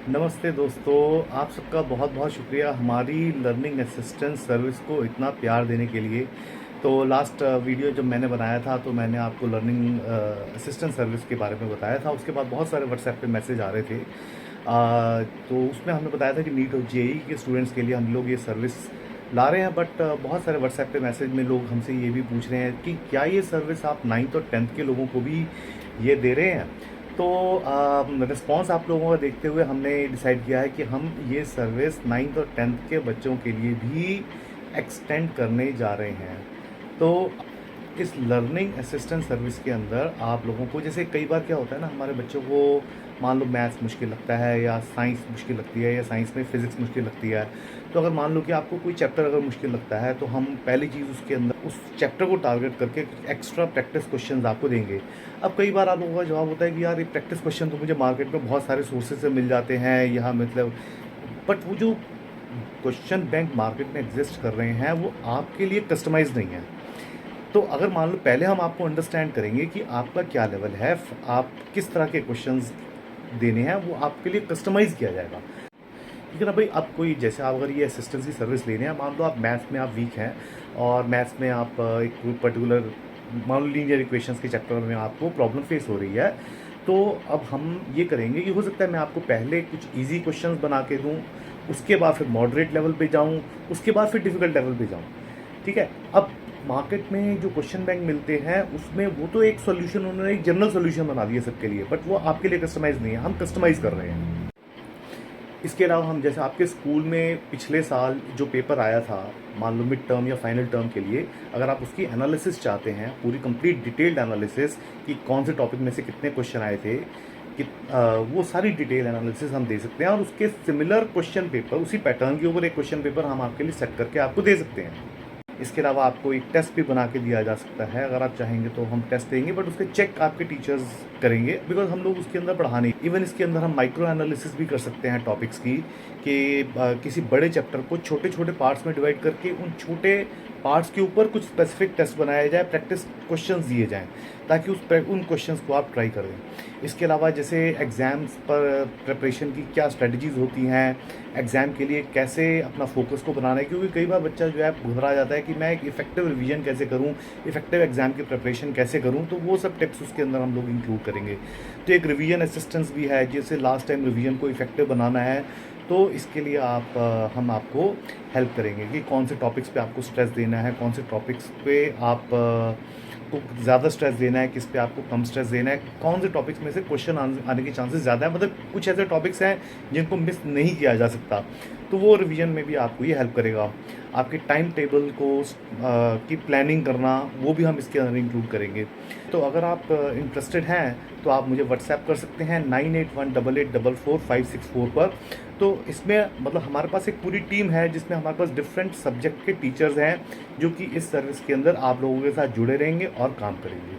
नमस्ते दोस्तों, आप सबका बहुत बहुत शुक्रिया हमारी लर्निंग असिस्टेंट सर्विस को इतना प्यार देने के लिए। तो लास्ट वीडियो जब मैंने बनाया था तो मैंने आपको लर्निंग असिस्टेंट सर्विस के बारे में बताया था। उसके बाद बहुत सारे व्हाट्सएप पे मैसेज आ रहे थे। तो उसमें हमने बताया था कि नीट और जेईई के स्टूडेंट्स के लिए हम लोग ये सर्विस ला रहे हैं। बट बहुत सारे व्हाट्सएप पे मैसेज में लोग हमसे ये भी पूछ रहे हैं कि क्या ये सर्विस आप 9th और 10th के लोगों को भी ये दे रहे हैं। तो रिस्पॉन्स आप लोगों का देखते हुए हमने डिसाइड किया है कि हम ये सर्विस 9th और 10th के बच्चों के लिए भी एक्सटेंड करने जा रहे हैं। तो इस लर्निंग असिस्टेंट सर्विस के अंदर आप लोगों को, जैसे कई बार क्या होता है ना, हमारे बच्चों को मान लो मैथ्स मुश्किल लगता है या साइंस मुश्किल लगती है या साइंस में फ़िज़िक्स मुश्किल लगती है। तो अगर मान लो कि आपको कोई चैप्टर अगर मुश्किल लगता है तो हम पहली चीज़ उसके अंदर उस चैप्टर को टारगेट करके एक्स्ट्रा प्रैक्टिस क्वेश्चंस आपको देंगे। अब कई बार आप लोगों का जवाब होता है कि यार ये प्रैक्टिस क्वेश्चन तो मुझे मार्केट में बहुत सारे सोर्सेज से मिल जाते हैं, यहाँ मतलब बट वो जो क्वेश्चन बैंक मार्केट में एग्जिस्ट कर रहे हैं वो आपके लिए कस्टमाइज नहीं है। तो अगर मान लो पहले हम आपको अंडरस्टैंड करेंगे कि आपका क्या लेवल है, आप किस तरह के क्वेश्चंस देने हैं, वो आपके लिए कस्टमाइज़ किया जाएगा। ठीक है ना भाई। अब कोई जैसे आप अगर ये असिस्टेंसी सर्विस लेने हैं, मान लो आप मैथ्स में आप वीक हैं और मैथ्स में आप एक पर्टिकुलर मान लो लीनियर इक्वेशंस के चैप्टर में आपको प्रॉब्लम फेस हो रही है। तो अब हम ये करेंगे कि हो सकता है मैं आपको पहले कुछ इजी क्वेश्चंस बना के दूं, उसके बाद फिर मॉडरेट लेवल पे जाऊं, उसके बाद फिर डिफ़िकल्ट लेवल पे जाऊं। ठीक है। अब मार्केट में जो क्वेश्चन बैंक मिलते हैं उसमें वो तो एक सॉल्यूशन, उन्होंने एक जनरल सॉल्यूशन बना दिया सबके लिए, बट वो आपके लिए कस्टमाइज नहीं है, हम कस्टमाइज कर रहे हैं। इसके अलावा हम जैसे आपके स्कूल में पिछले साल जो पेपर आया था, मान लो मिड टर्म या फाइनल टर्म के लिए, अगर आप उसकी एनालिसिस चाहते हैं, पूरी कंप्लीट डिटेल्ड एनालिसिस कि कौन से टॉपिक में से कितने क्वेश्चन आए थे, कि वो सारी डिटेल एनालिसिस हम दे सकते हैं और उसके सिमिलर क्वेश्चन पेपर, उसी पैटर्न के ऊपर एक क्वेश्चन पेपर हम आपके लिए सेट करके आपको दे सकते हैं। इसके अलावा आपको एक टेस्ट भी बना के दिया जा सकता है, अगर आप चाहेंगे तो हम टेस्ट देंगे, बट उसके चेक आपके टीचर्स करेंगे, बिकॉज हम लोग उसके अंदर पढ़ा नहीं। इवन इसके अंदर हम माइक्रो एनालिसिस भी कर सकते हैं टॉपिक्स की, कि किसी बड़े चैप्टर को छोटे छोटे पार्ट्स में डिवाइड करके उन छोटे पार्ट्स के ऊपर कुछ स्पेसिफिक टेस्ट बनाया जाए, प्रैक्टिस क्वेश्चंस दिए जाएं, ताकि उन क्वेश्चंस को आप ट्राई करें। इसके अलावा जैसे एग्ज़ाम्स पर प्रिपरेशन की क्या स्ट्रेटजीज़ होती हैं, एग्ज़ाम के लिए कैसे अपना फोकस को बनाना है, क्योंकि कई बार बच्चा जो है घबरा जाता है कि मैं एक इफेक्टिव रिवीजन कैसे करूं, इफेक्टिव एग्ज़ाम की प्रिपरेशन कैसे करूं। तो वो सब टिप्स उसके अंदर हम लोग इंक्लूड करेंगे। तो एक रिवीजन असिस्टेंस भी है, जैसे लास्ट टाइम रिवीजन को इफेक्टिव बनाना है, तो इसके लिए हम आपको हेल्प करेंगे कि कौन से टॉपिक्स पे आपको स्ट्रेस देना है, कौन से टॉपिक्स पे आप को ज़्यादा स्ट्रेस देना है, किस पे आपको कम स्ट्रेस देना है, कौन से टॉपिक्स में से क्वेश्चन आने के चांसेस ज़्यादा है। मतलब कुछ ऐसे टॉपिक्स हैं जिनको मिस नहीं किया जा सकता, तो वो रिवीजन में भी आपको ये हेल्प करेगा। आपके टाइम टेबल को की प्लानिंग करना, वो भी हम इसके अंदर इंक्लूड करेंगे। तो अगर आप इंटरेस्टेड हैं तो आप मुझे व्हाट्सएप कर सकते हैं 9818844564 पर। तो इसमें मतलब हमारे पास एक पूरी टीम है जिसमें हमारे पास डिफरेंट सब्जेक्ट के टीचर्स हैं, जो कि इस सर्विस के अंदर आप लोगों के साथ जुड़े रहेंगे और काम करेंगे।